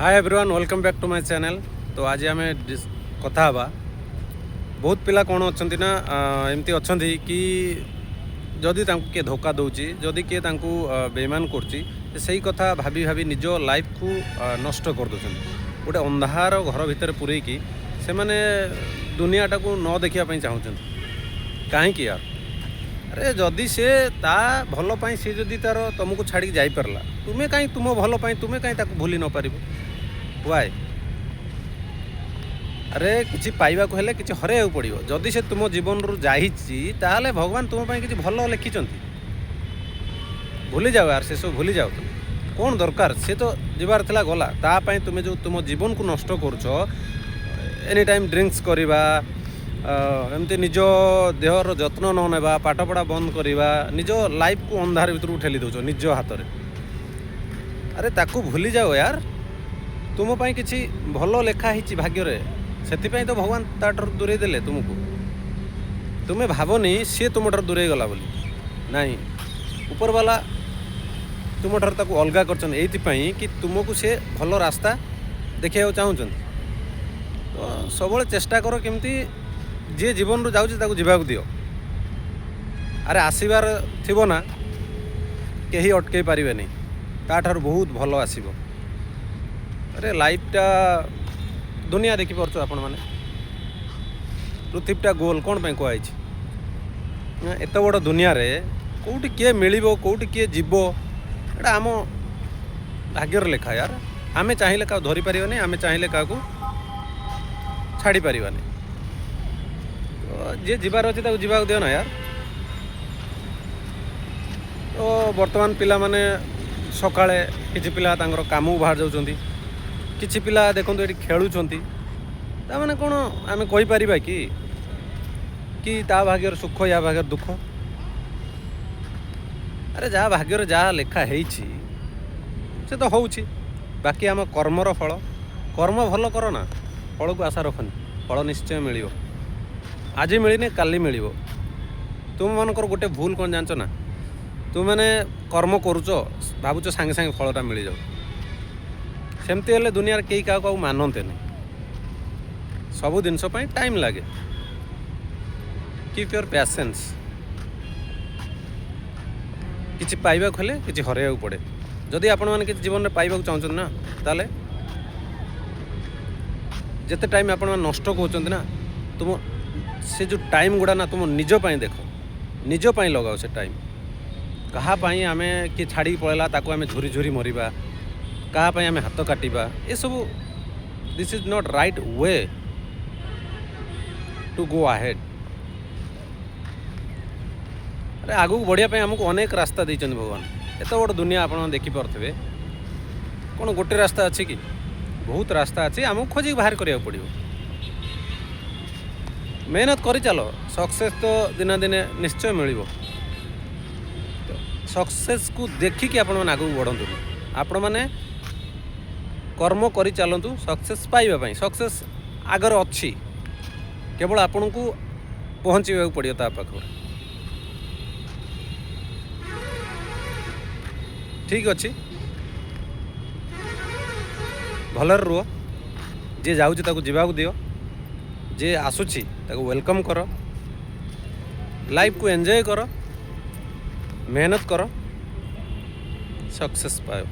Hi everyone welcome back to my channel. तो आज आम कथा हवा बहुत पिला कौन अच्छा ना एमती अच्छा कि जदि किए धोखा दूची जदि किए बेईमान कर कथा भाभी भाभी निज लाइफ को नष्ट कर दौरान गोटे अंधार घर भितर पूरेकी से मैंने दुनियाटा को न देखापी चाहूँ कहीं यार। अरे जदि से ता भल पाई सी जदि तार तुमको छाड़ी जापरला तुम्हें कहीं तुम भल पाई तुम्हें कहीं भूली न पार वाए। अरे किसी पाइबा को हेले किसी हरैया पड़ो जदि से तुम जीवन रू जाइए भगवान तुम किसी भल लिखिं भूली जाओ यार से सब भूली जाओ तुम कौन दरकार से तो जीवार थिला गला तापाई तुम्हें जो तुम जीवन को नष्ट करुच एनी टाइम ड्रिंक्स करवा एमती निज देहर जत्न न नेबा पाठपढ़ा बंद करवा निज लाइफ को अंधार भर ठेली दौच निज हाथ में। अरे ताकू भूली जाओ यार तुम पाई किसी भल लेखाही भाग्य से तो भगवान ताठर दूरे देले तुमको तुम्हें भावनी सी तुम ठार दूरे गला बोली नहीं ऊपर वाला तुम ठार ताकू अलगा करछन एइथिपाई कि तुमको से भल रास्ता देखा चाहूँ। तो सब चेष्टा कर केमती जी जीवन रू जाऊँ ताकू जीवाक दियो। अरे आसबार थिबो ना कहीं अटकई पारे नहीं ताठार बहुत भल आसीबो। अरे लाइफटा दुनिया देखी पार्छ आपण मैंने पृथ्वीटा गोल कौन पे कहुई एत बड़ दुनिया रे कौटी किए मिल कौटी किए जीव एटा आम भाग्यर लेखा यार। आमे चाहिए क्या धरी पार नहीं आमे चाहिए क्या छाड़ी पार नहीं। तो जी जीवार अच्छे जीवाक दियो ना यार। तो वर्तमान पिला माने सकाळे किछि पिला तांकर काम बाहर जाउछंती किछि पिला देखो ये खेलुंट ताने कौन आम कहीपर कि ता भाग्यर सुख या भाग्यर दुख। अरे जहाँ भाग्यर जहाँ लेखा से तो हो बाकी आम कर्मर फल कर्म भल कर ना फल को आशा रखनी फल निश्चय मिल आज मिलने काली मिल। तुम मानकर गोटे भूल कौन जानच ना तुम मैंने कर्म करुच भावुच सांगे सांगे फलटा मिल जाओ सेमती हेल्ले दुनिया कई क्या मानते नहीं सबू जिनस टाइम लगे। कीप योर पैसेंस किसी पाइबा हेले किसी हरैया पड़े जदि आपण मैंने किसी जीवन में पाइबा चाहते ना ताले जिते टाइम आपण नष्ट कहते ना तुम से जो टाइम गुड़ा ना तुम निजपाई देख निजपाई लगाओ से टाइम कहाँपाई आम किए छाड़ी पड़ेगा ताको आम झुरी झुरी मरवा कहाँपाई आम हाथ काटिबा ये सब this is not right way to go ahead. अरे आगू बढ़िया आमको अनेक रास्ता देते भगवान एत बड़ दुनिया आप देखिपे कौन गोटे रास्ता अच्छी कि बहुत रास्ता अच्छी आमको खोजिक बाहर करा पड़ो मेहनत कर चलो सक्सेस तो दिना दिने निश्चय मिल। सक्सेस को देखिकी आपण मैंने आगू बढ़ु आपण मैंने कर्म कर चलतु सक्सेस पाइबापी सक्सेस आगर अच्छी केवल आपण को पहुँचा पड़ो ता पाखर ठीक अच्छे भलर रुह जी जाऊँगी ताकू जीवाक दियो जे आसुची ताकू वेलकम कर लाइफ को एंजॉय कर मेहनत कर सक्सेस पाओ।